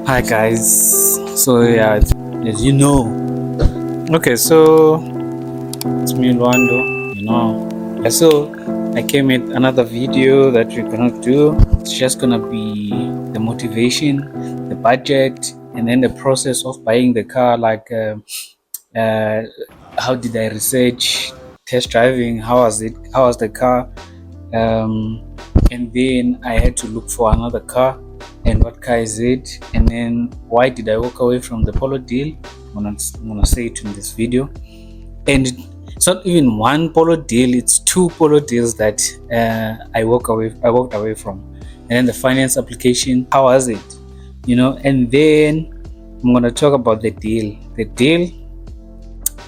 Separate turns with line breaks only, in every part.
Hi guys. So yeah, as you know. Okay, so it's me Luando, So I came with another video that we're gonna do. It's just gonna be the motivation, the budget, and then the process of buying the car. Uh, how did I research test driving? How was it? How was the car? um, and then I had to look for another car, and what car is it, and then why did I walk away from the Polo deal. I'm gonna say it in this video, and it's not even one Polo deal, it's two Polo deals that I walked away from. And then the finance application, how was it, and then I'm gonna talk about the deal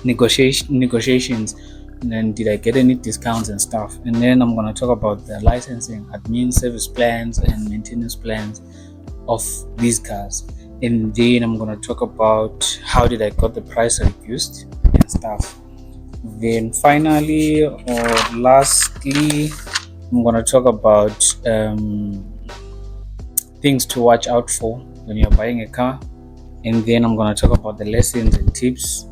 negotiations, and then did I get any discounts and stuff. And then I'm going to talk about the licensing, admin, service plans, and maintenance plans of these cars. And then I'm going to talk about how did I got the price reduced and stuff. Then finally, or lastly, I'm going to talk about things to watch out for when you're buying a car. And then I'm going to talk about the lessons and tips,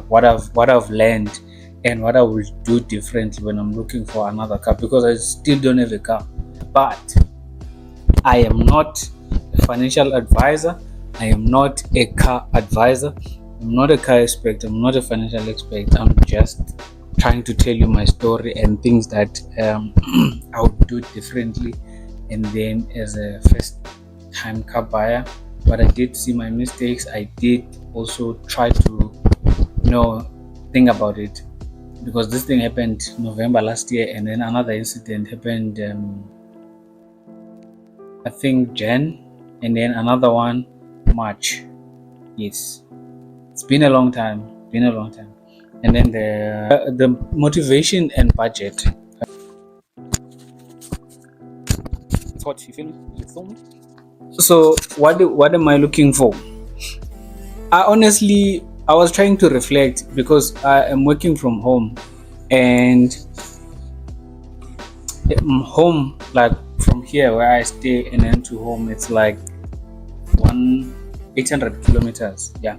what I've learned, and what I will do differently when I'm looking for another car, because I still don't have a car. But I am not a financial advisor. I am not a car advisor. I'm not a car expert. I'm not a financial expert. I'm just trying to tell you my story and things that I would do differently. And then, as a first time car buyer, but I did see my mistakes. I did also try to, think about it, because this thing happened November last year, and then another incident happened, I think Jan, and then another one March. Yes, it's been a long time. And then the motivation and budget. It's what you feel me? You feel me? So what am I looking for? I was trying to reflect, because I am working from home, and home, like from here where I stay and then to home, it's like 800 kilometers. Yeah,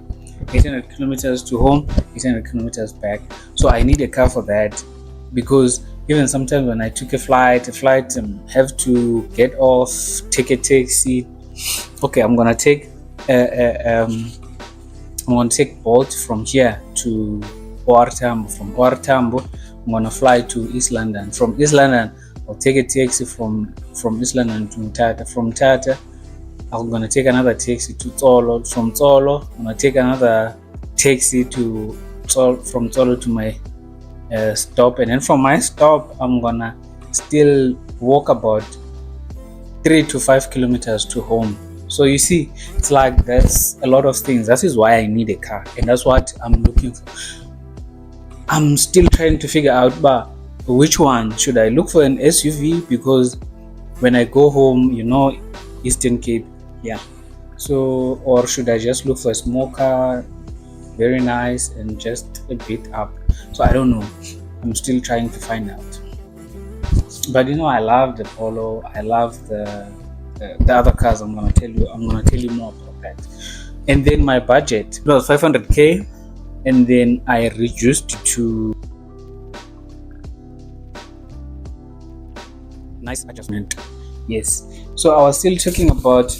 800 kilometers to home, 800 kilometers back. So I need a car for that, because even sometimes when I took a flight have to get off, take a taxi. Okay, I'm gonna take Bolt from here to OR Tambo. From OR Tambo, I'm gonna fly to East London. From East London, I'll take a taxi from East London to Tata. From Tata, I'm gonna take another taxi to Tsolo. From Tsolo, I'm gonna take another taxi to from Tsolo to my stop, and then from my stop, I'm gonna still walk about 3 to 5 kilometers to home. So you see, it's like that's a lot of things. That is why I need a car, and that's what I'm looking for. I'm still trying to figure out, but which one should I look for? An SUV, because when I go home, Eastern Cape, yeah. So, or should I just look for a small car, very nice and just a bit up? So I don't know. I'm still trying to find out. But I love the Polo. I love the other cars. I'm gonna tell you more about that. And then my budget was 500k, and then I reduced to nice adjustment. Yes. So I was still talking about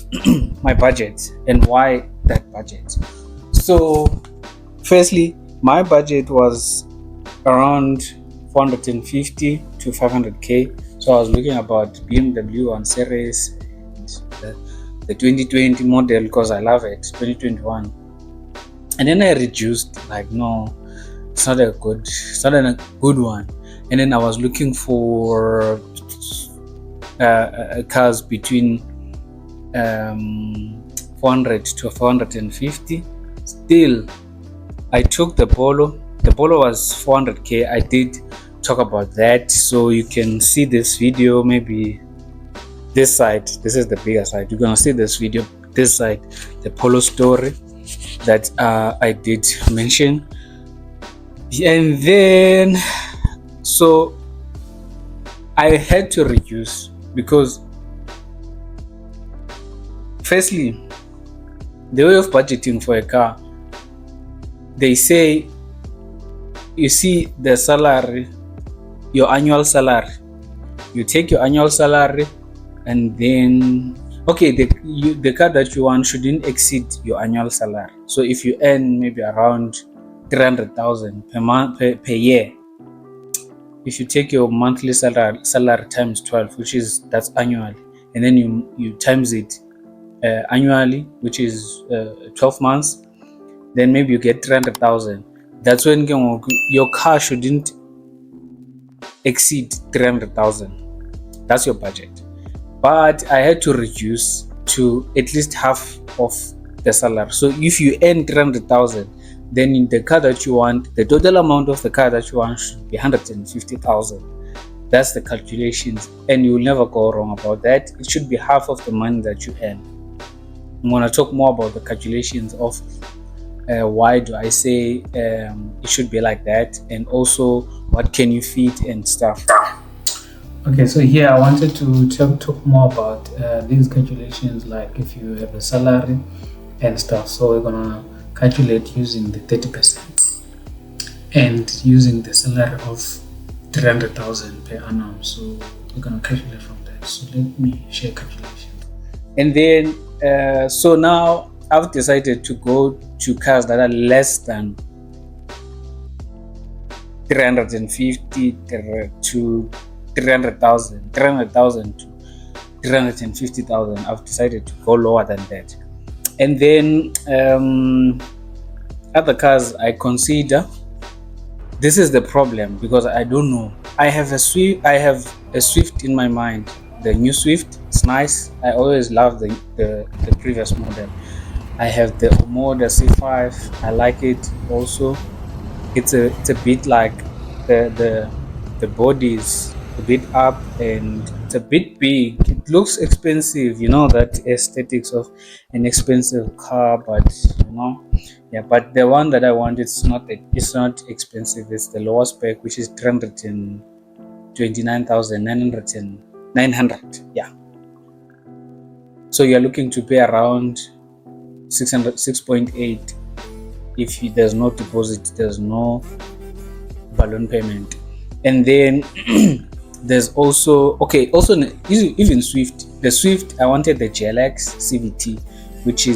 my budget and why that budget. So firstly, my budget was around 450 to 500k. So I was looking about BMW 1 Series, the 2020 model, because I love it, 2021. And then I reduced, like, no, it's not a good one. And then I was looking for cars between 400 to 450. Still, I took the Polo. The Polo was 400k. I did talk about that, so you can see this video. Maybe this side, this is the bigger side. You're gonna see this video, this side, the Polo story that I did mention. And then, so I had to reduce, because firstly, The way of budgeting for a car, they say, you see the salary, your annual salary. You take your annual salary, and then okay, the car that you want shouldn't exceed your annual salary. So if you earn maybe around 300,000 per month per year, if you take your monthly salary times 12, which is that's annually, and then you times it annually, which is 12 months, then maybe you get 300,000. That's when your car shouldn't exceed 300,000. That's your budget. But I had to reduce to at least half of the salary. So if you earn 300,000, then in the car that you want, the total amount of the car that you want should be 150,000. That's the calculations, and you will never go wrong about that. It should be half of the money that you earn. I'm going to talk more about the calculations of why do I say it should be like that, and also what can you fit and stuff. Okay, so here I wanted to talk more about these calculations, like if you have a salary and stuff. So we're gonna calculate using the 30% and using the salary of 300,000 per annum. So we're gonna calculate from that. So let me share calculations. And then, so now I've decided to go to cars that are less than 350 to 300,000 to 350,000. I've decided to go lower than that. And then other cars I consider. This is the problem, because I don't know. I have a Swift in my mind. The new Swift, it's nice. I always love the previous model. I have the Omoda C5. I like it also. It's a bit like the body is a bit up and it's a bit big. It looks expensive, that aesthetics of an expensive car, but yeah. But the one that I want, it's not expensive. It's the lower spec, which is 329,900. Yeah. So you're looking to pay around 6.8 if there's no deposit, there's no balloon payment. And then there's also even Swift. The Swift, I wanted the GLX CVT, which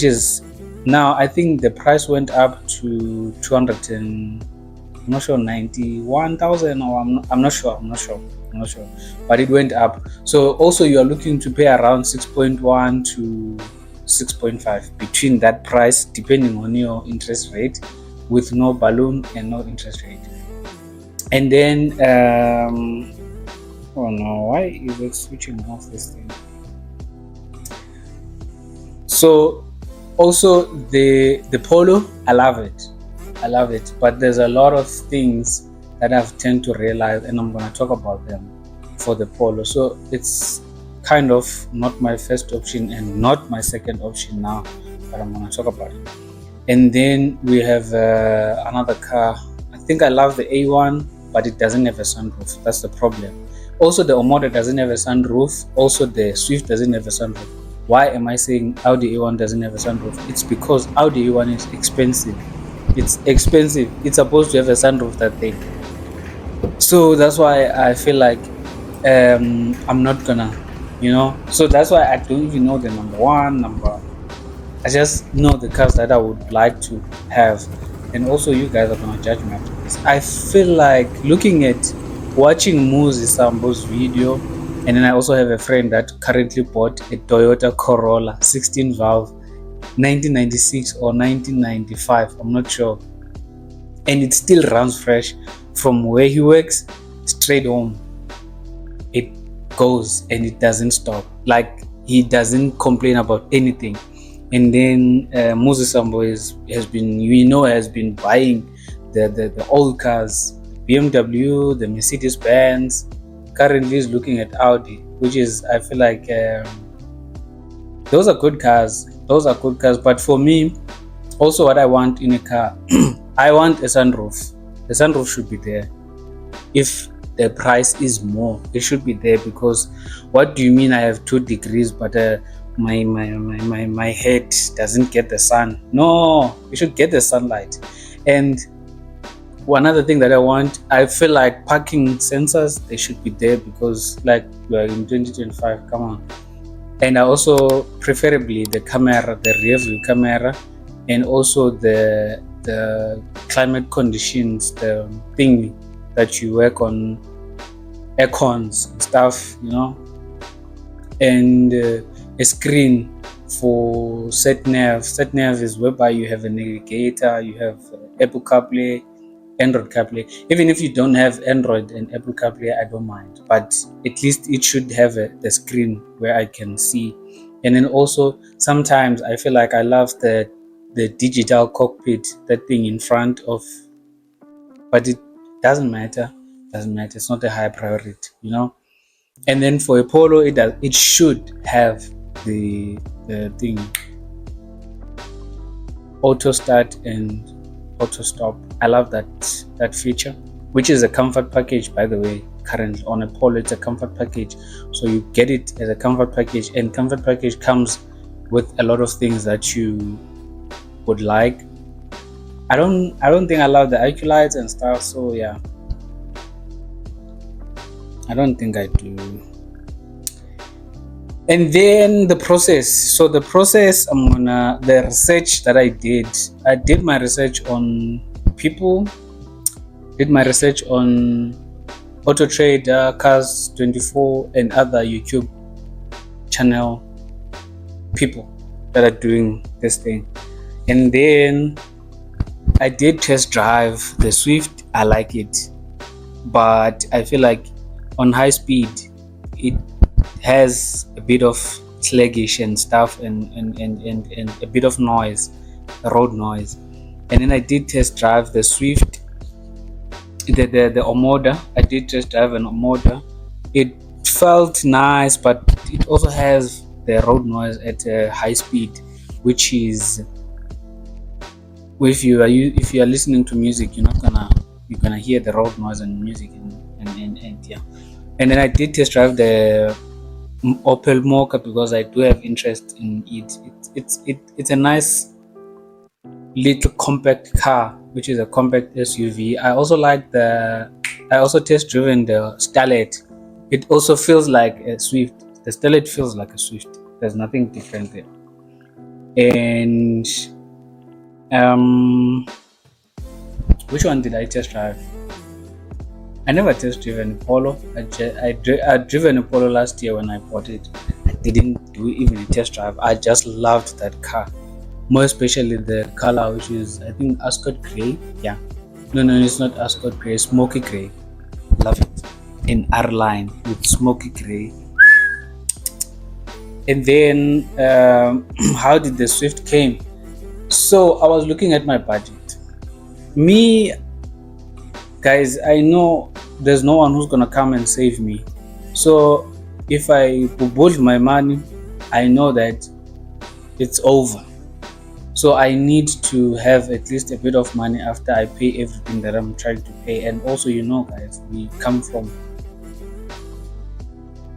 is now, I think the price went up to 200 and I'm not sure, 91,000, or I'm not sure, but it went up. So also you are looking to pay around 6.1 to 6.5, between that price, depending on your interest rate, with no balloon and no interest rate. And then oh no, why is it switching off this thing? So also the Polo, I love it, but there's a lot of things that I've tend to realize, and I'm going to talk about them for the Polo. So it's kind of not my first option and not my second option now, but I'm going to talk about it. And then we have another car. I think I love the A1, but it doesn't have a sunroof. That's the problem. Also, the Omoda doesn't have a sunroof. Also, the Swift doesn't have a sunroof. Why am I saying Audi A1 doesn't have a sunroof? It's because Audi A1 is expensive. It's expensive. It's supposed to have a sunroof, that thing. So that's why I feel like I'm not gonna, So that's why I don't even know the number. I just know the cars that I would like to have, and also you guys are gonna judge me after this. I feel like watching Muzi Sambo's video, and then I also have a friend that currently bought a Toyota Corolla 16 valve 1996 or 1995, I'm not sure, and it still runs fresh from where he works straight home. It goes and it doesn't stop. Like, he doesn't complain about anything. And then Moses Sambo has been buying the old cars, BMW, the Mercedes Benz. Currently is looking at Audi, which is, I feel like those are good cars. But for me, also what I want in a car, I want a sunroof. The sunroof should be there. If the price is more, it should be there, because what do you mean I have 2 degrees but my head doesn't get the sun. No, you should get the sunlight. And one other thing that I feel like parking sensors, they should be there, because like we are in 2025, come on. And I also preferably the camera, the rear view camera, and also the climate conditions, the thing that you work on, aircons and stuff, and a screen for sat nav. Sat nav is whereby you have a navigator, you have Apple CarPlay, Android CarPlay. Even if you don't have Android and Apple CarPlay, I don't mind, but at least it should have the screen where I can see. And then also sometimes I feel like I love the digital cockpit, that thing in front of, but it doesn't matter. It's not a high priority. And then for a Polo, it should have the thing, auto start and auto stop. I love that feature, which is a comfort package, by the way. Currently on a Polo, it's a comfort package, so you get it as a comfort package, and comfort package comes with a lot of things that you would like. I don't think I love the IQ lights and stuff, so yeah, I don't think I do. And then the process. So the process, the research that I did my research on people, did my research on Auto Trader, Cars24, and other YouTube channel people that are doing this thing. And then I did test drive the Swift. I like it, but I feel like on high speed it has a bit of sluggish and stuff, and a bit of noise, road noise. And then I did test drive the Swift, the Omoda. I did test drive an Omoda. It felt nice, but it also has the road noise at a high speed, which is, if you are listening to music, you're gonna hear the road noise and music, and yeah. And then I did test drive the Opel Mokka, because I do have interest in it. It's a nice little compact car, which is a compact SUV. I also test driven the Starlet. It also feels like a Swift. The Starlet feels like a Swift. There's nothing different there. And which one did I test drive? I never test driven a Polo. I driven a Polo last year when I bought it. I didn't do even a test drive. I just loved that car, more especially the color, which is, I think, Ascot Grey. Yeah, no, it's not Ascot Grey. Smoky Grey. Love it. In R line with smoky Grey. And then how did the Swift came? So I was looking at my budget. Me, guys, I know there's no one who's gonna come and save me. So if I build my money, I know that it's over. So I need to have at least a bit of money after I pay everything that I'm trying to pay. And also, guys, we come from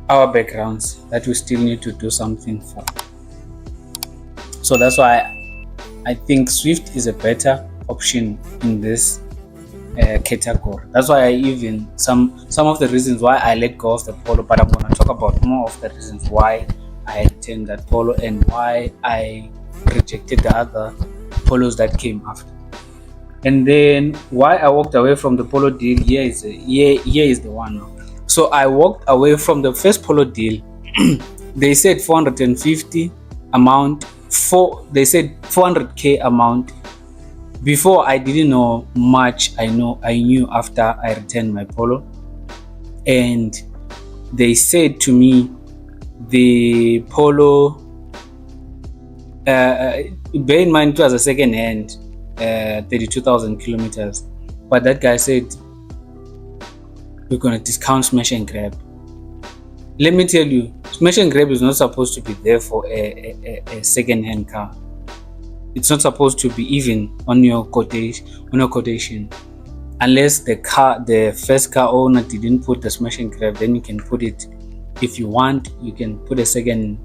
our backgrounds that we still need to do something for. So that's why I think Swift is a better option in this category. That's why I even some of the reasons why I let go of the Polo, but I'm gonna talk about more of the reasons why I retained that Polo and why I rejected the other Polos that came after. And then why I walked away from the Polo deal. Here is the one now. So I walked away from the first Polo deal. They said 450 amount. They said 400k amount. Before, I didn't know much. I knew after I returned my Polo, and they said to me the Polo, bear in mind it was a second hand, 32,000 kilometers, but that guy said we're gonna discount smash and grab. Let me tell you, smash and grab is not supposed to be there for a second hand car. It's not supposed to be even on your quotation, unless the first car owner didn't put the smash and grab. Then you can put it. If you want, you can put a second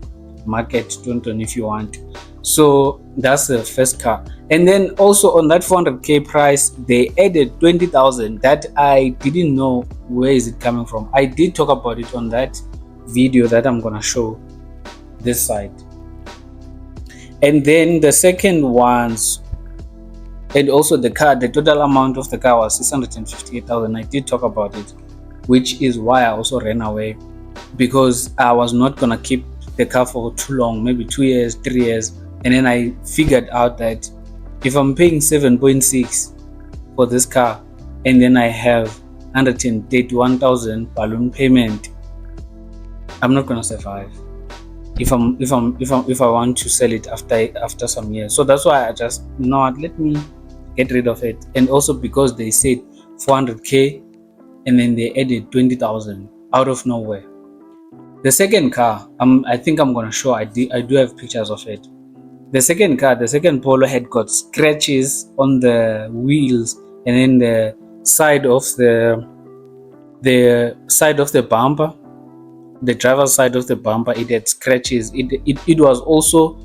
market 20 if you want. So that's the first car. And then also on that 400k price, they added 20,000 that I didn't know where is it coming from. I did talk about it on that video that I'm gonna show this side. And then the second ones, and also the car, the total amount of the car was 658,000. I did talk about it, which is why I also ran away, because I was not gonna keep the car for too long, maybe 2 years, 3 years. And then I figured out that if I'm paying 7.6 for this car, and then I have 131,000 balloon payment, I'm not gonna survive if I want to sell it after some years. So that's why I just, you know what, let me get rid of it. And also because they said 400k and then they added 20,000 out of nowhere. The second car, I think I'm gonna show. I do have pictures of it. The second car, the second Polo, had got scratches on the wheels, and then the side of the bumper, the driver's side of the bumper, it had scratches. It was also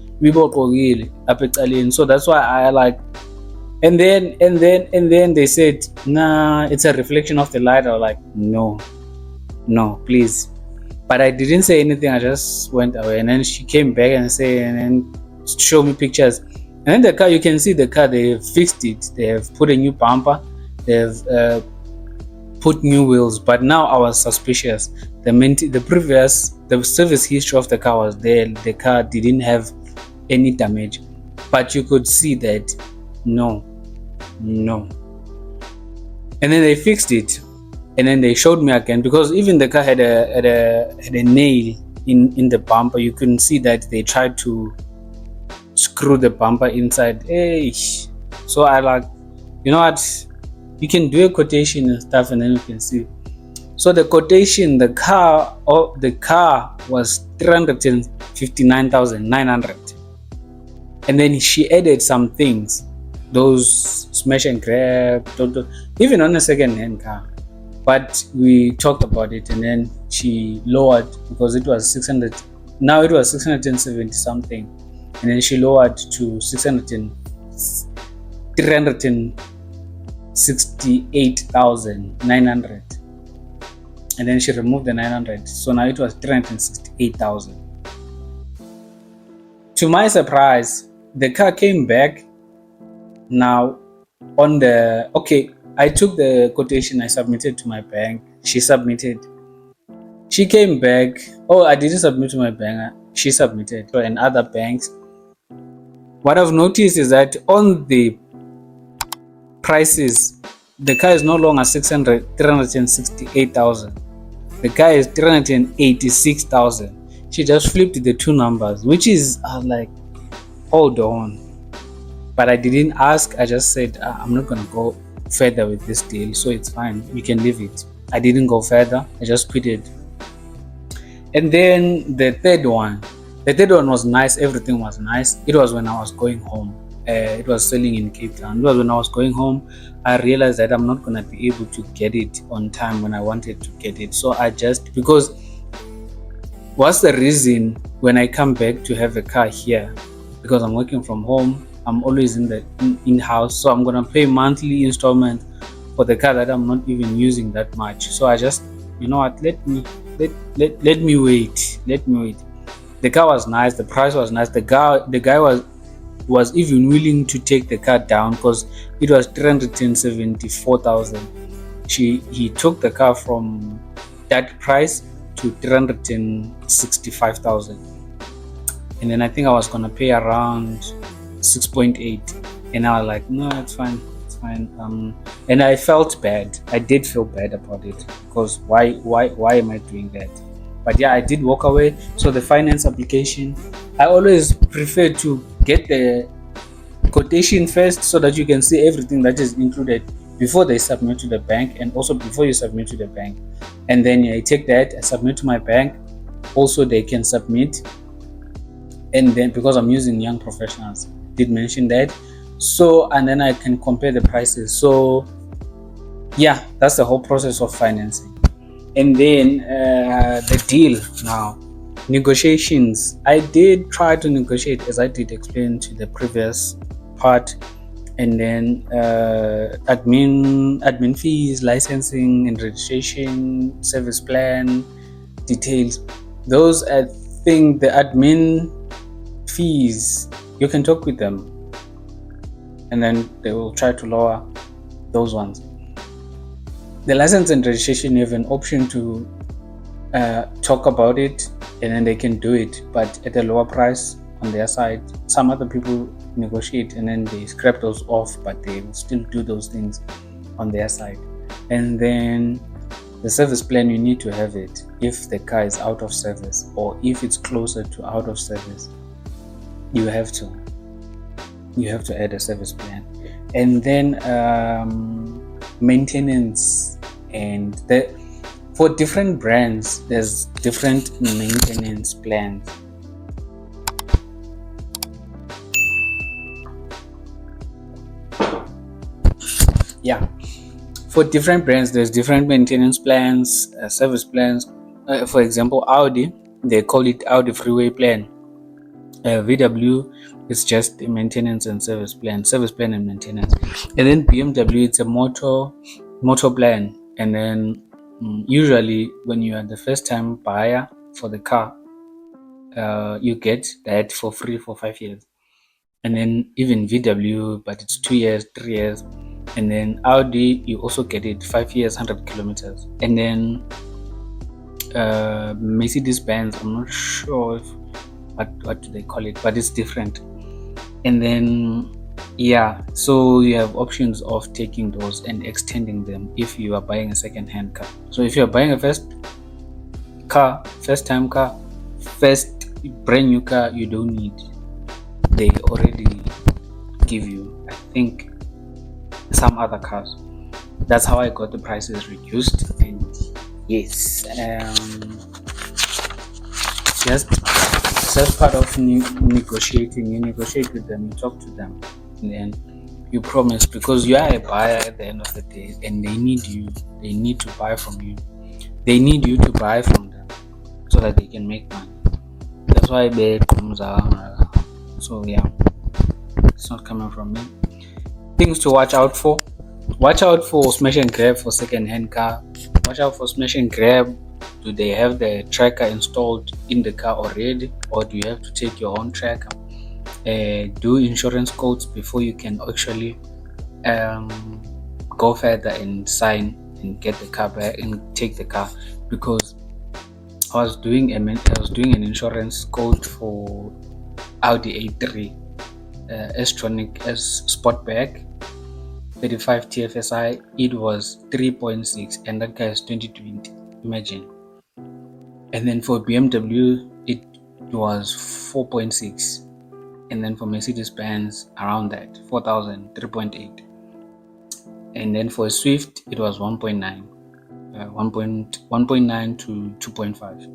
so that's why I like. And then they said, nah, it's a reflection of the light. I was like, no, please. But I didn't say anything. I just went away. And then she came back and then show me pictures. And then the car, you can see the car, they have fixed it. They have put a new bumper. They have put new wheels. But now I was suspicious. The service history of the car was there. The car didn't have any damage. But you could see that no. And then they fixed it. And then they showed me again, because even the car had a nail in the bumper. You couldn't see that they tried to screw the bumper inside. Hey, so I like, you know what? You can do a quotation and stuff, and then you can see. So the quotation, the car was 359,900, and then she added some things, those smash and grab, even on a second-hand car. But we talked about it, and then she lowered, because it was 600. Now it was 670 something, and then she lowered to 368,900, and then she removed the 900. So now it was 368,000. To my surprise, the car came back. Now on the I took the quotation, I submitted to my bank. She submitted. She came back. Oh, I didn't submit to my bank. She submitted. And other banks. What I've noticed is that on the prices, the car is no longer 368,000. The car is 386,000. She just flipped the two numbers, which is like, hold on. But I didn't ask. I just said, I'm not going to go further with this deal, so it's fine, you can leave it. I didn't go further. I just quit it. And then the third one was nice. Everything was nice. It was when I was going home. It was selling in Cape Town. It was when I was going home. I realized that I'm not gonna be able to get it on time when I wanted to get it. So I just, because what's the reason when I come back to have a car here? Because I'm working from home. I'm always in-house, so I'm gonna pay monthly installment for the car that I'm not even using that much. So I just, you know what, let me wait. The car was nice, the price was nice. The guy was even willing to take the car down, because it was 374,000. He took the car from that price to 365,000, and then I think I was gonna pay around 6.8, and I was like, no, it's fine. And I felt bad. I did feel bad about it, because why am I doing that? But yeah, I did walk away. So the finance application, I always prefer to get the quotation first, so that you can see everything that is included before they submit to the bank, and also before you submit to the bank. And then I take that, I submit to my bank. Also, they can submit, and then because I'm using young professionals, did mention that. So, and then I can compare the prices. So yeah, that's the whole process of financing. And then the deal now. Negotiations. I did try to negotiate, as I did explain to the previous part, and then admin fees, licensing and registration, service plan details. Those, I think, the admin fees, you can talk with them, and then they will try to lower those ones. The license and registration, you have an option to talk about it, and then they can do it, but at a lower price on their side. Some other people negotiate and then they scrap those off, but they will still do those things on their side. And then the service plan, you need to have it if the car is out of service, or if it's closer to out of service, you have to add a service plan. And then maintenance, and for different brands there's different maintenance plans. Yeah, for different brands there's different maintenance plans, service plans. For example, Audi, they call it Audi freeway plan. VW is just maintenance and service plan and maintenance. And then BMW, it's a motor plan. And then usually when you are the first time buyer for the car, you get that for free for 5 years. And then even VW, but it's 2 years, 3 years. And then Audi, you also get it 5 years, 100 kilometers. And then Mercedes-Benz, I'm not sure if what do they call it, but it's different. And then so you have options of taking those and extending them if you are buying a second-hand car. So if you are buying a first time car, first brand new car, you don't need, they already give you, I think, some other cars. That's how I got the prices reduced. And yes, just part of negotiating. You negotiate with them, you talk to them, and then you promise, because you are a buyer at the end of the day, and they need to buy from you. They need you to buy from them so that they can make money. That's why they comes out. So yeah, it's not coming from me. Things to watch out for. Watch out for smash and grab for second-hand car. Watch out for smash and grab. Do they have the tracker installed in the car already, or do you have to take your own tracker? Do insurance quotes before you can actually go further and sign and get the car back and take the car. Because I was doing an insurance quote for Audi A3 S-Tronic S Sportback 35 TFSI. It was 3.6, and that guy is 2020. Imagine. And then for BMW, it was 4.6. And then for Mercedes-Benz, around that, 4,000, 3.8. And then for a Swift, it was 1.9. 1.9 to 2.5.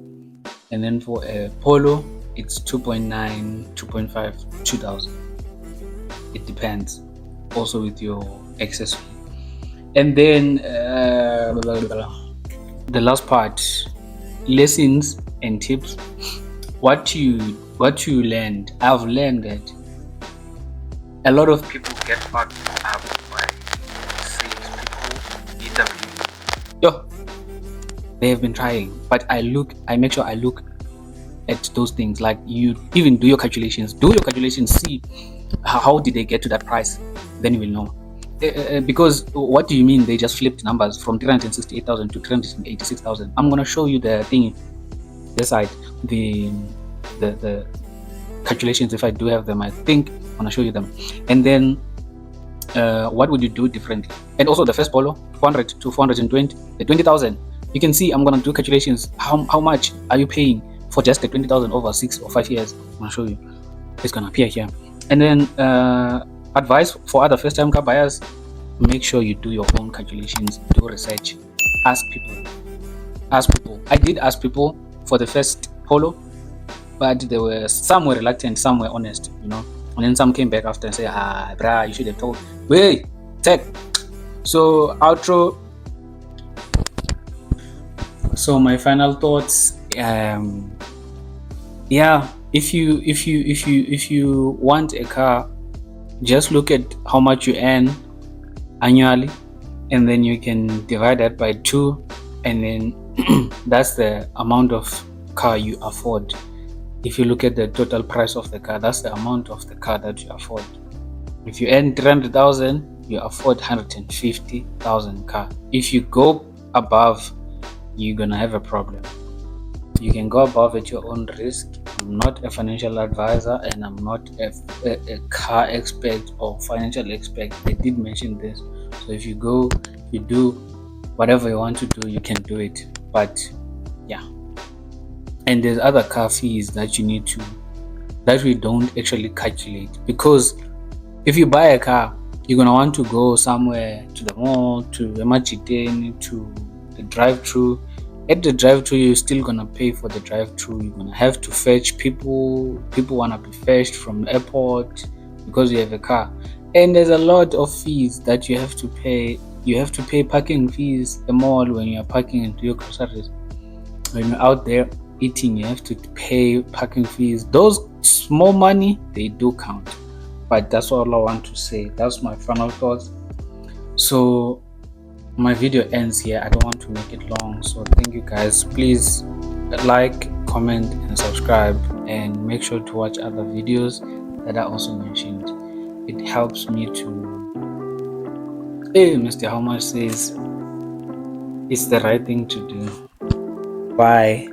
And then for a Polo, it's 2.9, 2.5, 2,000. It depends. Also with your accessory. And then the last part, lessons and tips. What you learned. I've learned that a lot of people get fucked up by salespeople, they have been trying, but I make sure I look at those things. Like, you even do your calculations, see how did they get to that price, then you will know. Because what do you mean they just flipped numbers from 368,000 to 386,000? I'm gonna show you the thing, this side, the calculations. If I do have them, I think I'm gonna show you them. And then what would you do differently? And also the first Polo, 400 to 420, the 20,000. You can see I'm gonna do calculations. How much are you paying for just the 20,000 over 6 or 5 years? I'm gonna show you. It's gonna appear here. And then advice for other first-time car buyers: make sure you do your own calculations, do research, ask people. I did ask people for the first Polo, but some were reluctant, some were honest, and then some came back after and say, brah, you should have told. Wait, tech. So outro. So my final thoughts, Yeah, if you want a car, just look at how much you earn annually, and then you can divide that by 2, and then that's the amount of car you afford. If you look at the total price of the car, that's the amount of the car that you afford. If you earn 300,000, you afford 150,000 car. If you go above, you're gonna have a problem. You can go above at your own risk. I'm not a financial advisor, and I'm not a car expert or financial expert. I did mention this. So if you go, you do whatever you want to do, you can do it. But yeah, and there's other car fees that you need to, that we don't actually calculate, because if you buy a car, you're gonna want to go somewhere, to the mall, to Emachiteni, to the drive-through. At the drive-through, you're still gonna pay for the drive-through. You're gonna have to fetch people. People wanna be fetched from the airport because you have a car, and there's a lot of fees that you have to pay. You have to pay parking fees at the mall when you're parking into your groceries. When you're out there eating, you have to pay parking fees. Those small money, they do count. But that's all I want to say. That's my final thoughts. So my video ends here. I don't want to make it long. So thank you guys. Please like, comment, and subscribe, and make sure to watch other videos that I also mentioned. It helps me to. Hey, Mr. How much says it's the right thing to do. Bye.